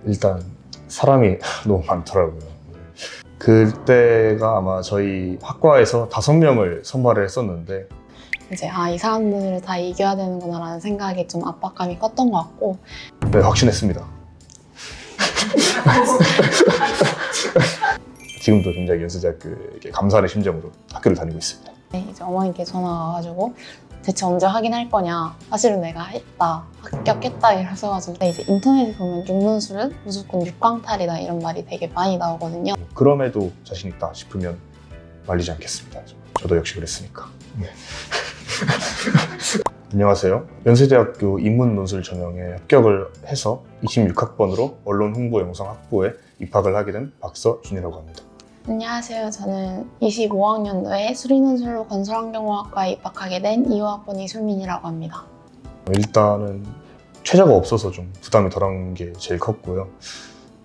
일단 사람이 너무 많더라고요. 그때가 아마 저희 학과에서 5명을 선발을 했었는데 이제 이 사람들을 다 이겨야 되는구나 라는 생각이 좀 압박감이 컸던 것 같고, 네, 확신했습니다. 지금도 굉장히 연세대학교에 감사하는 심정으로 학교를 다니고 있습니다. 이제 어머니께 전화가 와가지고 대체 언제 확인할 거냐, 사실은 내가 했다, 합격했다 이러셔가지고, 이제 인터넷에 보면 6논술은 무조건 6광탈이다 이런 말이 되게 많이 나오거든요. 그럼에도 자신 있다 싶으면 말리지 않겠습니다. 저도 역시 그랬으니까. 네. 안녕하세요. 연세대학교 인문논술 전형에 합격을 해서 26학번으로 언론홍보영상학부에 입학을 하게 된 박서준이라고 합니다. 안녕하세요. 저는 25학년도에 수리논술로 건설환경공학과에 입학하게 된 2호학번 이솔민이라고 합니다. 일단은 최저가 없어서 좀 부담이 덜한 게 제일 컸고요.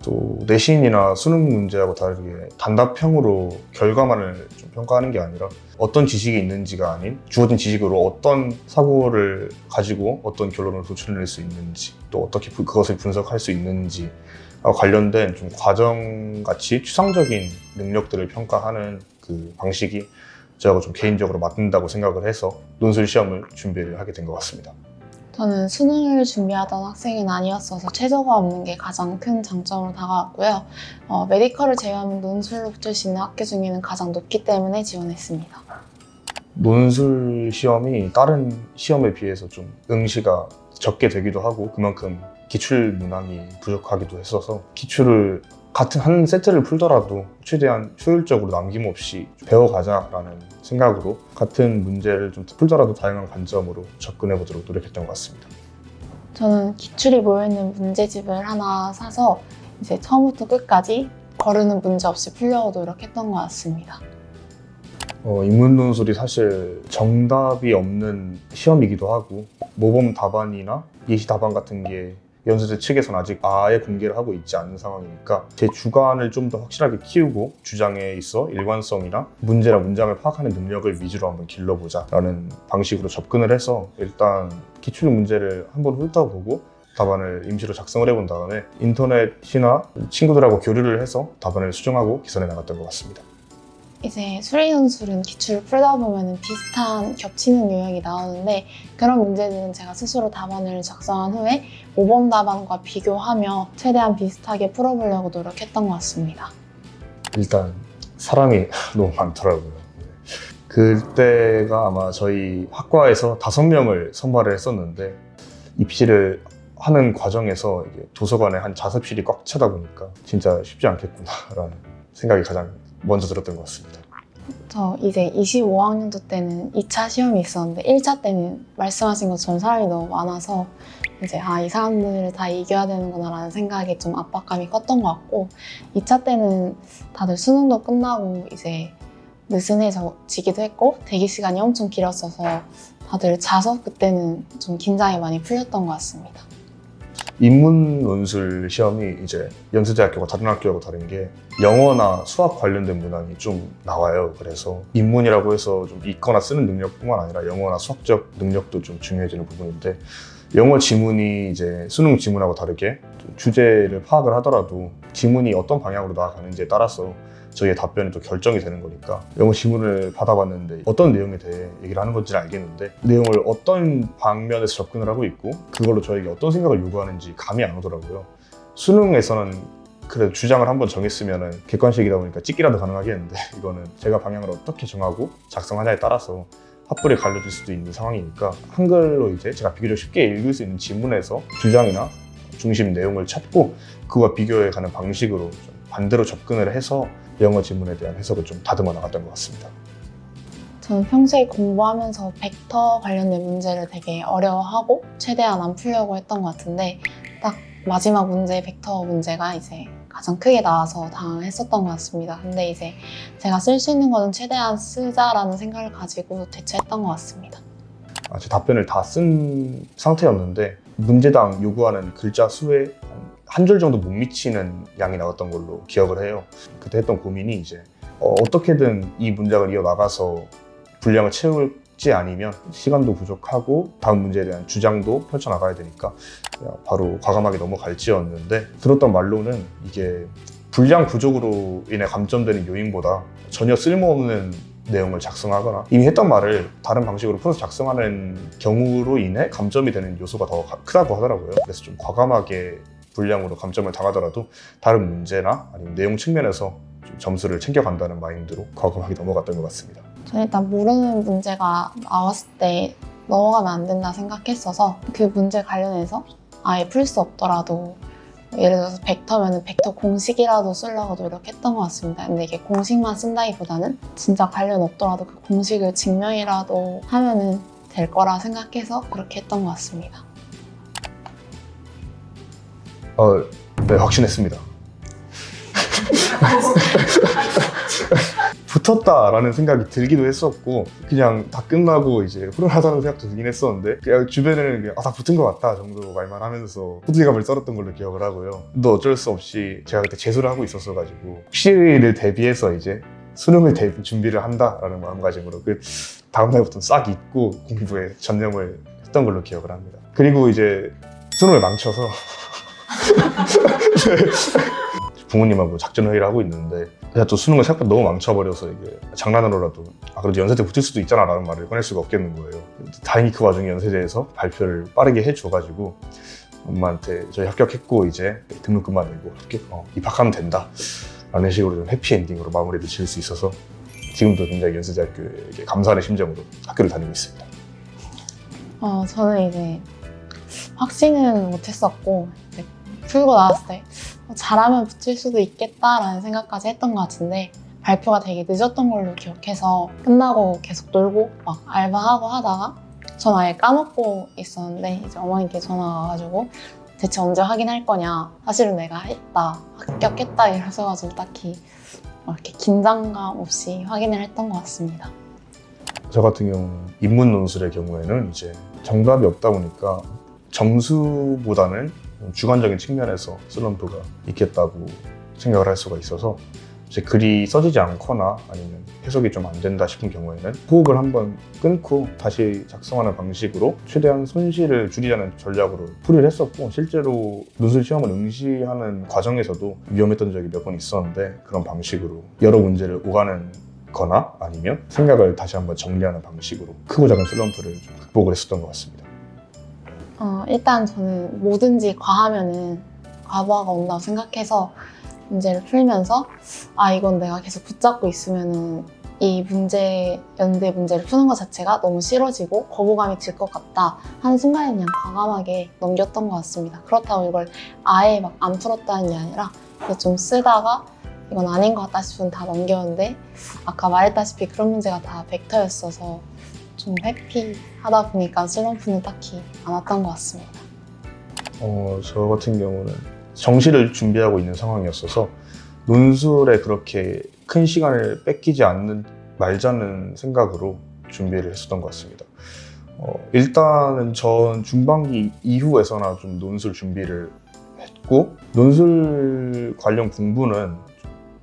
또 내신이나 수능 문제하고 다르게 단답형으로 결과만을 좀 평가하는 게 아니라 어떤 지식이 있는지가 아닌 주어진 지식으로 어떤 사고를 가지고 어떤 결론을 도출해낼 수 있는지, 또 어떻게 그것을 분석할 수 있는지 관련된 좀 과정같이 추상적인 능력들을 평가하는 그 방식이 저하고 좀 개인적으로 맞는다고 생각을 해서 논술 시험을 준비를 하게 된 것 같습니다. 저는 수능을 준비하던 학생은 아니었어서 최저가 없는 게 가장 큰 장점으로 다가왔고요. 메디컬을 제외하면 논술로 붙을 수 있는 학교 중에는 가장 높기 때문에 지원했습니다. 논술 시험이 다른 시험에 비해서 좀 응시가 적게 되기도 하고 그만큼 기출 문항이 부족하기도 했어서 기출을 같은 한 세트를 풀더라도 최대한 효율적으로 남김없이 배워가자라는 생각으로 같은 문제를 좀 풀더라도 다양한 관점으로 접근해 보도록 노력했던 것 같습니다. 저는 기출이 모여있는 문제집을 하나 사서 이제 처음부터 끝까지 거르는 문제 없이 풀려고 노력했던 것 같습니다. 인문논술이 사실 정답이 없는 시험이기도 하고 모범 답안이나 예시 답안 같은 게 연세대 측에서는 아직 아예 공개를 하고 있지 않은 상황이니까 제 주관을 좀 더 확실하게 키우고 주장에 있어 일관성이나 문제나 문장을 파악하는 능력을 위주로 한번 길러보자 라는 방식으로 접근을 해서 일단 기출 문제를 한번 훑어보고 답안을 임시로 작성을 해본 다음에 인터넷이나 친구들하고 교류를 해서 답안을 수정하고 개선해 나갔던 것 같습니다. 이제 수리논술은 기출을 풀다 보면 비슷한 겹치는 유형이 나오는데, 그런 문제들은 제가 스스로 답안을 작성한 후에 모범 답안과 비교하며 최대한 비슷하게 풀어보려고 노력했던 것 같습니다. 일단 사람이 너무 많더라고요. 그때가 아마 저희 학과에서 5명을 선발을 했었는데 입시를 하는 과정에서 이게 도서관에 한 자습실이 꽉 차다 보니까 진짜 쉽지 않겠구나라는 생각이 가장 먼저 들었던 것 같습니다. 저 이제 25학년도 때는 2차 시험이 있었는데 1차 때는 말씀하신 것처럼 사람이 너무 많아서 이제 이 사람들을 다 이겨야 되는구나 라는 생각이 좀 압박감이 컸던 것 같고, 2차 때는 다들 수능도 끝나고 이제 느슨해지기도 했고 대기 시간이 엄청 길었어서 다들 자서 그때는 좀 긴장이 많이 풀렸던 것 같습니다. 인문논술 시험이 이제 연세대학교가 다른 학교하고 다른 게 영어나 수학 관련된 문항이 좀 나와요. 그래서 인문이라고 해서 좀 읽거나 쓰는 능력뿐만 아니라 영어나 수학적 능력도 좀 중요해지는 부분인데, 영어 지문이 이제 수능 지문하고 다르게 주제를 파악을 하더라도 지문이 어떤 방향으로 나아가는지에 따라서 저희의 답변이 또 결정이 되는 거니까 영어 지문을 받아봤는데 어떤 내용에 대해 얘기를 하는 건지는 알겠는데 내용을 어떤 방면에서 접근을 하고 있고 그걸로 저에게 어떤 생각을 요구하는지 감이 안 오더라고요. 수능에서는 그래도 주장을 한번 정했으면 객관식이다 보니까 찍기라도 가능하겠는데 이거는 제가 방향을 어떻게 정하고 작성하냐에 따라서 핫불이 갈려질 수도 있는 상황이니까 한글로 이제 제가 비교적 쉽게 읽을 수 있는 지문에서 주장이나 중심 내용을 찾고 그와 비교해가는 방식으로 좀 반대로 접근을 해서 영어 지문에 대한 해석을 좀 다듬어 나갔던 것 같습니다. 저는 평소에 공부하면서 벡터 관련된 문제를 되게 어려워하고 최대한 안 풀려고 했던 것 같은데, 딱 마지막 문제 벡터 문제가 이제 가장 크게 나와서 당황했었던 것 같습니다. 근데 이제 제가 쓸 수 있는 거는 최대한 쓰자라는 생각을 가지고 대처했던 것 같습니다. 제 답변을 다 쓴 상태였는데 문제당 요구하는 글자 수에 한 줄 정도 못 미치는 양이 나왔던 걸로 기억을 해요. 그때 했던 고민이 이제 어떻게든 이 문장을 이어나가서 분량을 쉽지 않으면 시간도 부족하고 다음 문제에 대한 주장도 펼쳐나가야 되니까 그냥 바로 과감하게 넘어갈지였는데, 들었던 말로는 이게 분량 부족으로 인해 감점되는 요인보다 전혀 쓸모없는 내용을 작성하거나 이미 했던 말을 다른 방식으로 풀어서 작성하는 경우로 인해 감점이 되는 요소가 더 크다고 하더라고요. 그래서 좀 과감하게 분량으로 감점을 당하더라도 다른 문제나 아니면 내용 측면에서 좀 점수를 챙겨간다는 마인드로 과감하게 넘어갔던 것 같습니다. 저는 일단 모르는 문제가 나왔을 때 넘어가면 안 된다 생각했어서 그 문제 관련해서 아예 풀 수 없더라도 예를 들어서 벡터면 벡터 공식이라도 쓰려고 노력했던 것 같습니다. 근데 이게 공식만 쓴다기보다는 진짜 관련 없더라도 그 공식을 증명이라도 하면은 될 거라 생각해서 그렇게 했던 것 같습니다. 네, 확신했습니다. 붙었다라는 생각이 들기도 했었고, 그냥 다 끝나고 이제 후련하다는 생각도 들긴 했었는데, 그냥 주변에는 그냥 다 붙은 것 같다 정도 말만 하면서 호들갑을 떨었던 걸로 기억을 하고요. 또 어쩔 수 없이 제가 그때 재수를 하고 있었어가지고 혹시를 대비해서 이제 수능을 준비를 한다라는 마음가짐으로 그 다음날부터는 싹 잊고 공부에 전념을 했던 걸로 기억을 합니다. 그리고 이제 수능을 망쳐서 부모님하고 작전 회의를 하고 있는데, 제가 또 수능을 생각보다 너무 망쳐버려서 이게 장난으로라도 그래도 연세대 붙을 수도 있잖아 라는 말을 꺼낼 수가 없겠는 거예요. 다행히 그 와중에 연세대에서 발표를 빠르게 해줘가지고 엄마한테 저희 합격했고 이제 등록금만 내고 입학하면 된다 라는 식으로 좀 해피엔딩으로 마무리를 지을 수 있어서 지금도 굉장히 연세대학교에 감사하는 심정으로 학교를 다니고 있습니다. 저는 이제 확신은 못했었고 풀고 나왔을 때 잘하면 붙을 수도 있겠다라는 생각까지 했던 것 같은데, 발표가 되게 늦었던 걸로 기억해서 끝나고 계속 놀고 막 알바하고 하다가 전 아예 까먹고 있었는데, 이제 어머니께 전화가 와가지고 대체 언제 확인할 거냐, 사실은 내가 했다, 합격했다 이러셔가지고 딱히 이렇게 긴장감 없이 확인을 했던 것 같습니다. 저 같은 경우는 인문 논술의 경우에는 이제 정답이 없다 보니까 점수보다는 주관적인 측면에서 슬럼프가 있겠다고 생각을 할 수가 있어서, 이제 글이 써지지 않거나 아니면 해석이 좀 안 된다 싶은 경우에는 호흡을 한번 끊고 다시 작성하는 방식으로 최대한 손실을 줄이자는 전략으로 풀이를 했었고, 실제로 논술 시험을 응시하는 과정에서도 위험했던 적이 몇 번 있었는데, 그런 방식으로 여러 문제를 오가는 거나 아니면 생각을 다시 한번 정리하는 방식으로 크고 작은 슬럼프를 좀 극복을 했었던 것 같습니다. 일단 저는 뭐든지 과하면은 과부하가 온다고 생각해서 문제를 풀면서 이건 내가 계속 붙잡고 있으면은 이 연대 문제를 푸는 것 자체가 너무 싫어지고 거부감이 들 것 같다 하는 순간에 그냥 과감하게 넘겼던 것 같습니다. 그렇다고 이걸 아예 막 안 풀었다는 게 아니라 좀 쓰다가 이건 아닌 것 같다 싶으면 다 넘겼는데, 아까 말했다시피 그런 문제가 다 벡터였어서 좀 회피하다 보니까 슬럼프는 딱히 안 왔던 것 같습니다. 저 같은 경우는 정시를 준비하고 있는 상황이었어서 논술에 그렇게 큰 시간을 뺏기지 말자는 생각으로 준비를 했었던 것 같습니다. 일단은 전 중반기 이후에서나 좀 논술 준비를 했고, 논술 관련 공부는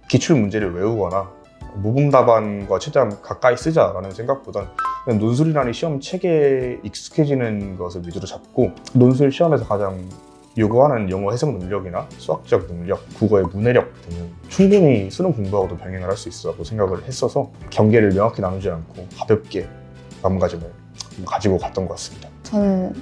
기출 문제를 외우거나 모범 답안과 최대한 가까이 쓰자라는 생각보단 그냥 논술이라는 시험 체계에 익숙해지는 것을 위주로 잡고, 논술 시험에서 가장 요구하는 영어 해석 능력이나 수학적 능력, 국어의 문해력 등은 충분히 수능 공부하고도 병행을 할 수 있다고 생각을 했어서 경계를 명확히 나누지 않고 가볍게 마음가짐을 가지고 갔던 것 같습니다. 저는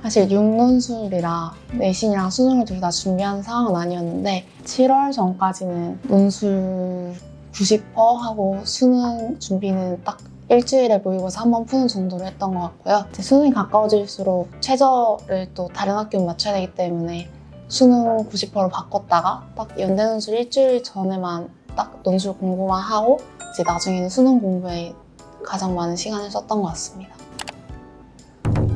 사실 6논술이라 내신이랑 수능을 둘 다 준비하는 상황은 아니었는데, 7월 전까지는 논술 90% 하고 수능 준비는 딱 일주일에 모의고사 한 번 푸는 정도로 했던 것 같고요. 이제 수능이 가까워질수록 최저를 또 다른 학교에 맞춰야 되기 때문에 수능 90%로 바꿨다가 딱 연대 논술 일주일 전에만 딱 논술 공부만 하고 이제 나중에는 수능 공부에 가장 많은 시간을 썼던 것 같습니다.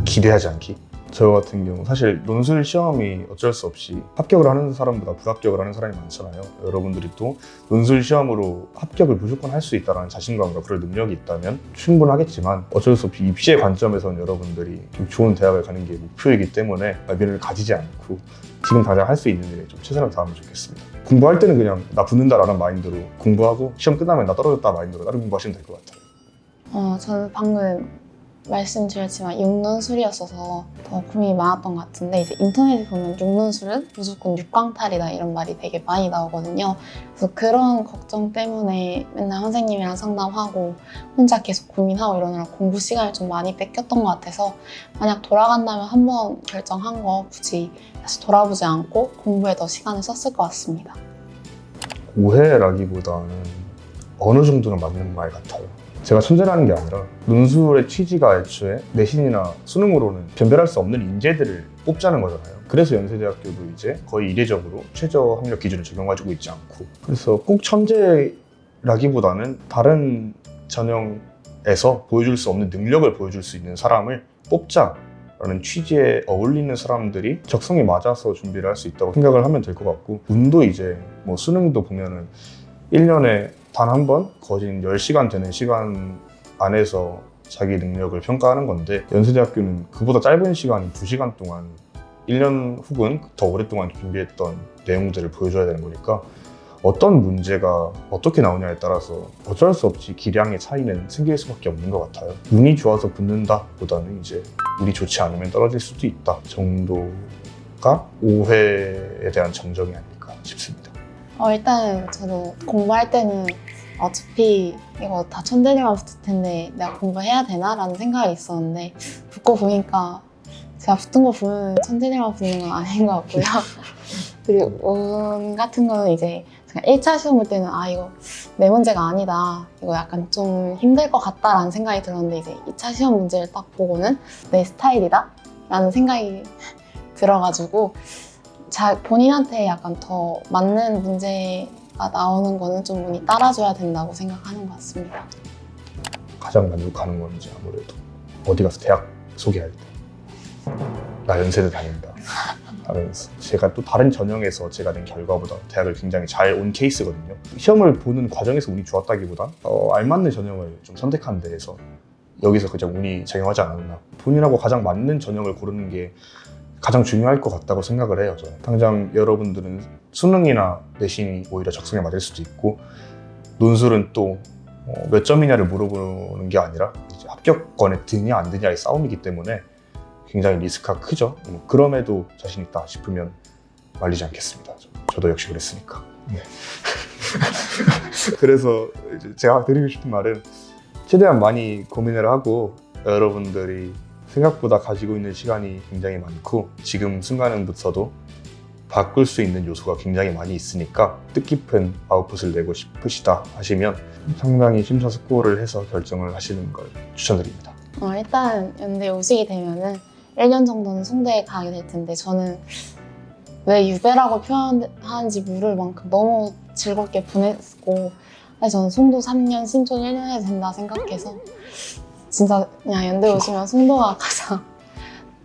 기대하지 않기? 저 같은 경우 사실 논술 시험이 어쩔 수 없이 합격을 하는 사람보다 불합격을 하는 사람이 많잖아요. 여러분들이 또 논술 시험으로 합격을 무조건 할 수 있다는 자신감과 그럴 능력이 있다면 충분하겠지만, 어쩔 수 없이 입시의 관점에서는 여러분들이 좀 좋은 대학을 가는 게 목표이기 때문에 미련을 가지지 않고 지금 당장 할 수 있는 일에 좀 최선을 다하면 좋겠습니다. 공부할 때는 그냥 나 붙는다라는 마인드로 공부하고, 시험 끝나면 나 떨어졌다 마인드로 다른 공부하시면 될 것 같아요. 저는 방금 말씀드렸지만 육눈술이었어서 더 고민이 많았던 것 같은데 이제 인터넷에 보면 육눈술은 무조건 육광탈이다 이런 말이 되게 많이 나오거든요. 그래서 그런 걱정 때문에 맨날 선생님이랑 상담하고 혼자 계속 고민하고 이러느라 공부 시간을 좀 많이 뺏겼던 것 같아서 만약 돌아간다면 한번 결정한 거 굳이 다시 돌아보지 않고 공부에 더 시간을 썼을 것 같습니다. 오해라기보다는 어느 정도는 맞는 말 같아요. 제가 천재라는 게 아니라 논술의 취지가 애초에 내신이나 수능으로는 변별할 수 없는 인재들을 뽑자는 거잖아요. 그래서 연세대학교도 이제 거의 이례적으로 최저 학력 기준을 적용가지고 있지 않고, 그래서 꼭 천재라기보다는 다른 전형에서 보여줄 수 없는 능력을 보여줄 수 있는 사람을 뽑자라는 취지에 어울리는 사람들이 적성에 맞아서 준비를 할 수 있다고 생각을 하면 될 것 같고, 운도 이제 뭐 수능도 보면은 1년에 단 한 번 거진 10시간 되는 시간 안에서 자기 능력을 평가하는 건데, 연세대학교는 그보다 짧은 시간 2시간 동안 1년 혹은 더 오랫동안 준비했던 내용들을 보여줘야 되는 거니까 어떤 문제가 어떻게 나오냐에 따라서 어쩔 수 없이 기량의 차이는 생길 수밖에 없는 것 같아요. 운이 좋아서 붙는다 보다는 이제 운이 좋지 않으면 떨어질 수도 있다 정도가 오해에 대한 정정이 아닐까 싶습니다. 일단 저도 공부할 때는 어차피 이거 다 천재들만 붙을 텐데 내가 공부해야 되나? 라는 생각이 있었는데 붙고 보니까 제가 붙은 거 보면 천재들만 붙는 건 아닌 것 같고요. 그리고 운 같은 거는 이제 제가 1차 시험 볼 때는 이거 내 문제가 아니다. 이거 약간 좀 힘들 것 같다라는 생각이 들었는데 이제 2차 시험 문제를 딱 보고는 내 스타일이다? 라는 생각이 들어가지고 본인한테 약간 더 맞는 문제가 나오는 거는 좀 운이 따라줘야 된다고 생각하는 것 같습니다. 가장 만족하는 건 이제 아무래도 어디 가서 대학 소개할 때 나 연세대 다닌다 하면서, 제가 또 다른 전형에서 제가 낸 결과보다 대학을 굉장히 잘 온 케이스거든요. 시험을 보는 과정에서 운이 좋았다기보단 알맞는 전형을 좀 선택한 데에서 여기서 그냥 운이 작용하지 않았나, 본인하고 가장 맞는 전형을 고르는 게 가장 중요할 것 같다고 생각을 해요. 저는 당장 여러분들은 수능이나 내신이 오히려 적성에 맞을 수도 있고, 논술은 또 몇 점이냐를 물어보는 게 아니라 이제 합격권에 드냐 안 드냐의 싸움이기 때문에 굉장히 리스크가 크죠. 그럼에도 자신 있다 싶으면 말리지 않겠습니다. 저도 역시 그랬으니까. 네. 그래서 이제 제가 드리고 싶은 말은 최대한 많이 고민을 하고, 여러분들이 생각보다 가지고 있는 시간이 굉장히 많고 지금 순간부터도 바꿀 수 있는 요소가 굉장히 많이 있으니까 뜻깊은 아웃풋을 내고 싶으시다 하시면 상당히 심사숙고를 해서 결정을 하시는 걸 추천드립니다. 일단 연대 오시게 되면은 1년 정도는 송대에 가게 될 텐데 저는 왜 유배라고 표현하는지 모를 만큼 너무 즐겁게 보냈고, 사실 저는 송도 3년, 신촌 1년 해도 된다 생각해서 진짜 그냥 연대 오시면 송도가 가장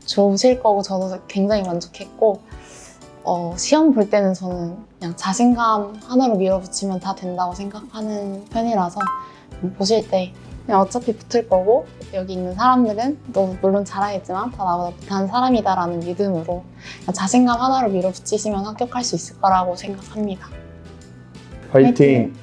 좋으실 거고 저도 굉장히 만족했고, 시험 볼 때는 저는 그냥 자신감 하나로 밀어붙이면 다 된다고 생각하는 편이라서 보실 때 그냥 어차피 붙을 거고 여기 있는 사람들은 너 물론 잘하겠지만 다 나보다 못하는 사람이다라는 믿음으로 그냥 자신감 하나로 밀어붙이시면 합격할 수 있을 거라고 생각합니다. 화이팅!